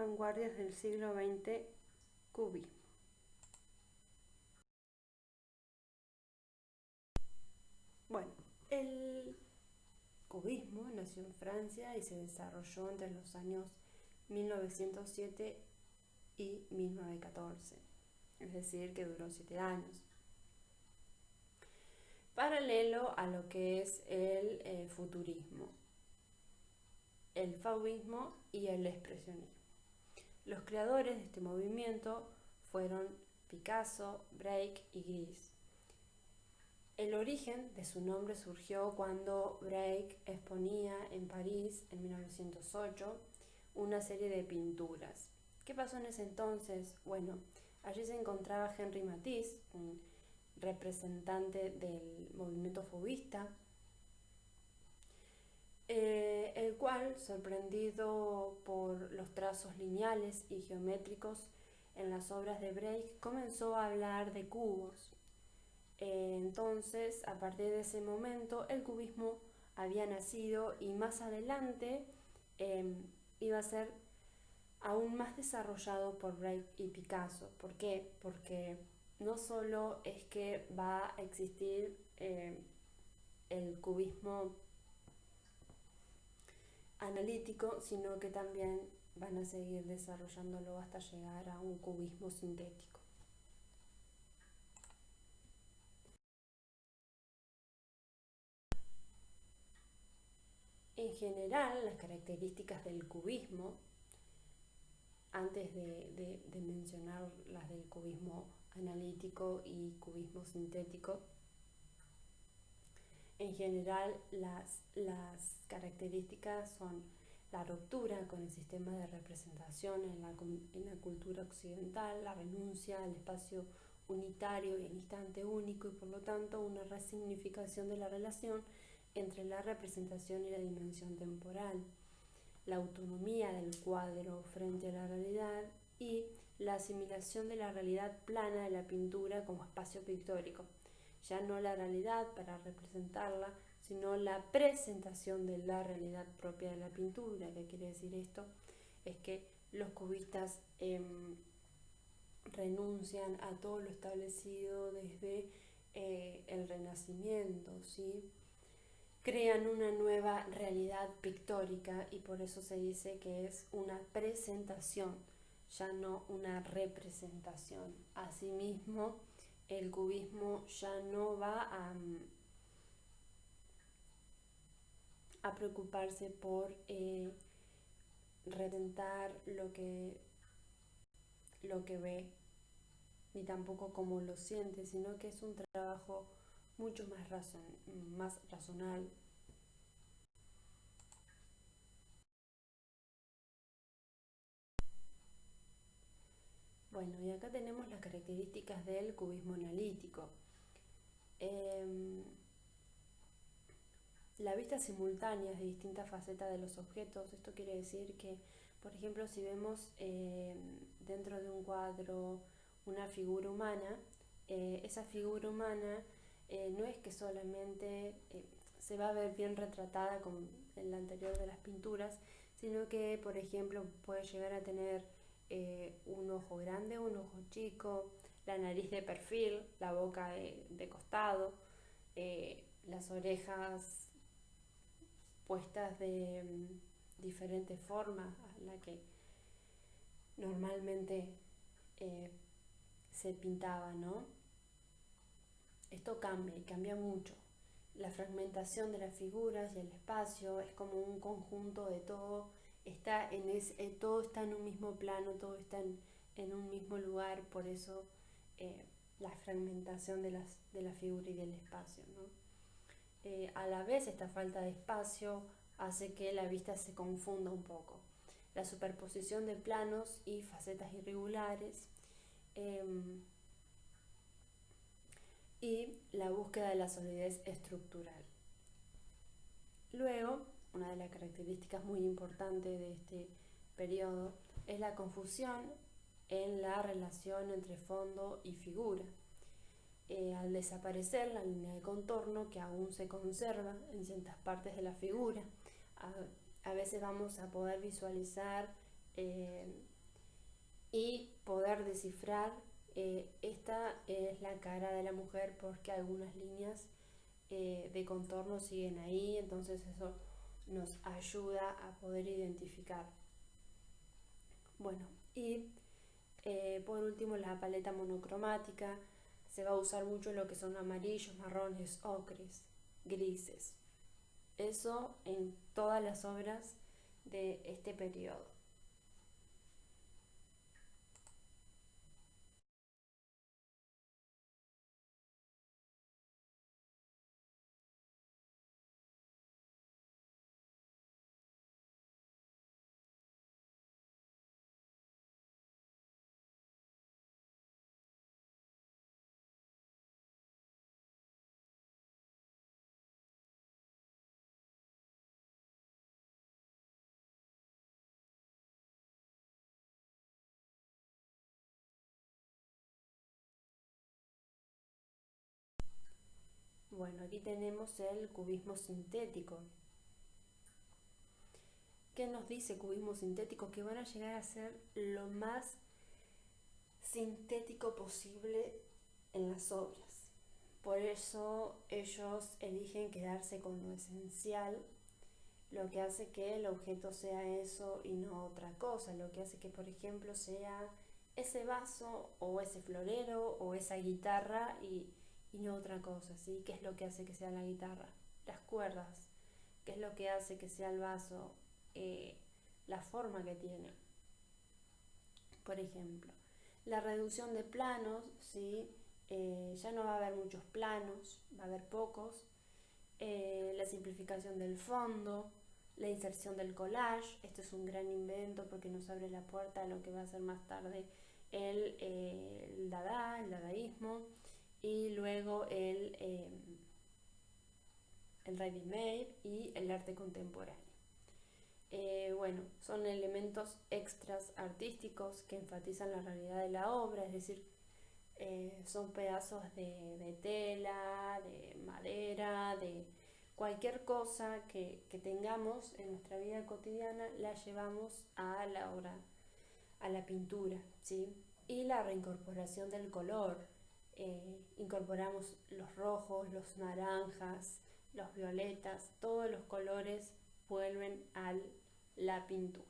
vanguardias del siglo XX, cubismo. Bueno, el cubismo nació en Francia y se desarrolló entre los años 1907 y 1914, es decir, que duró 7 años. Paralelo a lo que es el futurismo, el fauvismo y el expresionismo. Los creadores de este movimiento fueron Picasso, Braque y Gris. El origen de su nombre surgió cuando Braque exponía en París en 1908 una serie de pinturas. ¿Qué pasó en ese entonces? Bueno, allí se encontraba Henri Matisse, un representante del movimiento fauvista, el cual, sorprendido por los trazos lineales y geométricos en las obras de Braque, comenzó a hablar de cubos. Entonces, a partir de ese momento, el cubismo había nacido y más adelante iba a ser aún más desarrollado por Braque y Picasso. ¿Por qué? Porque no solo es que va a existir el cubismo analítico, sino que también van a seguir desarrollándolo hasta llegar a un cubismo sintético. En general, las características del cubismo, antes de mencionar las del cubismo analítico y cubismo sintético, en general las características son la ruptura con el sistema de representación en la cultura occidental, la renuncia al espacio unitario y el instante único y por lo tanto una resignificación de la relación entre la representación y la dimensión temporal, la autonomía del cuadro frente a la realidad y la asimilación de la realidad plana de la pintura como espacio pictórico. Ya no la realidad para representarla, sino la presentación de la realidad propia de la pintura. ¿Qué quiere decir esto? Es que los cubistas renuncian a todo lo establecido desde el Renacimiento, ¿sí? Crean una nueva realidad pictórica y por eso se dice que es una presentación, ya no una representación. Asimismo, el cubismo ya no va a preocuparse por representar lo que ve, ni tampoco como lo siente, sino que es un trabajo mucho más razonal. Bueno, y acá tenemos las características del cubismo analítico. La vista simultánea de distintas facetas de los objetos. Esto quiere decir que, por ejemplo, si vemos dentro de un cuadro una figura humana, esa figura humana no es que solamente se va a ver bien retratada como en la anterior de las pinturas, sino que, por ejemplo, puede llegar a tener un ojo grande, un ojo chico, la nariz de perfil, la boca de costado, las orejas puestas de diferentes formas a la que normalmente eh, se pintaba, ¿no? Esto cambia y cambia mucho. La fragmentación de las figuras y el espacio es como un conjunto de todo, todo está en un mismo plano, todo está en un mismo lugar, por eso la fragmentación de la figura y del espacio, ¿no? A la vez esta falta de espacio hace que la vista se confunda un poco. La superposición de planos y facetas irregulares y la búsqueda de la solidez estructural. Luego, una de las características muy importantes de este periodo es la confusión en la relación entre fondo y figura. Al desaparecer la línea de contorno que aún se conserva en ciertas partes de la figura, a veces vamos a poder visualizar y poder descifrar esta es la cara de la mujer porque algunas líneas de contorno siguen ahí, entonces eso nos ayuda a poder identificar. Bueno, y por último la paleta monocromática, se va a usar mucho lo que son amarillos, marrones, ocres, grises. Eso en todas las obras de este periodo. Bueno, aquí tenemos el cubismo sintético. ¿Qué nos dice cubismo sintético? Que van a llegar a ser lo más sintético posible en las obras. Por eso ellos eligen quedarse con lo esencial, lo que hace que el objeto sea eso y no otra cosa, lo que hace que, por ejemplo, sea ese vaso o ese florero o esa guitarra y no otra cosa, ¿sí? ¿Qué es lo que hace que sea la guitarra? Las cuerdas. ¿Qué es lo que hace que sea el vaso? Eh, la forma que tiene. Por ejemplo, la reducción de planos, ¿sí? Ya no va a haber muchos planos, va a haber pocos. La simplificación del fondo, la inserción del collage, esto es un gran invento porque nos abre la puerta a lo que va a ser más tarde el Dada, el dadaísmo, y luego el ready-made y el arte contemporáneo. Bueno, son elementos extras artísticos que enfatizan la realidad de la obra, es decir, son pedazos de tela, de madera, de cualquier cosa que tengamos en nuestra vida cotidiana, la llevamos a la obra, a la pintura, ¿sí? Y la reincorporación del color. Incorporamos los rojos, los naranjas, los violetas, todos los colores vuelven a la pintura.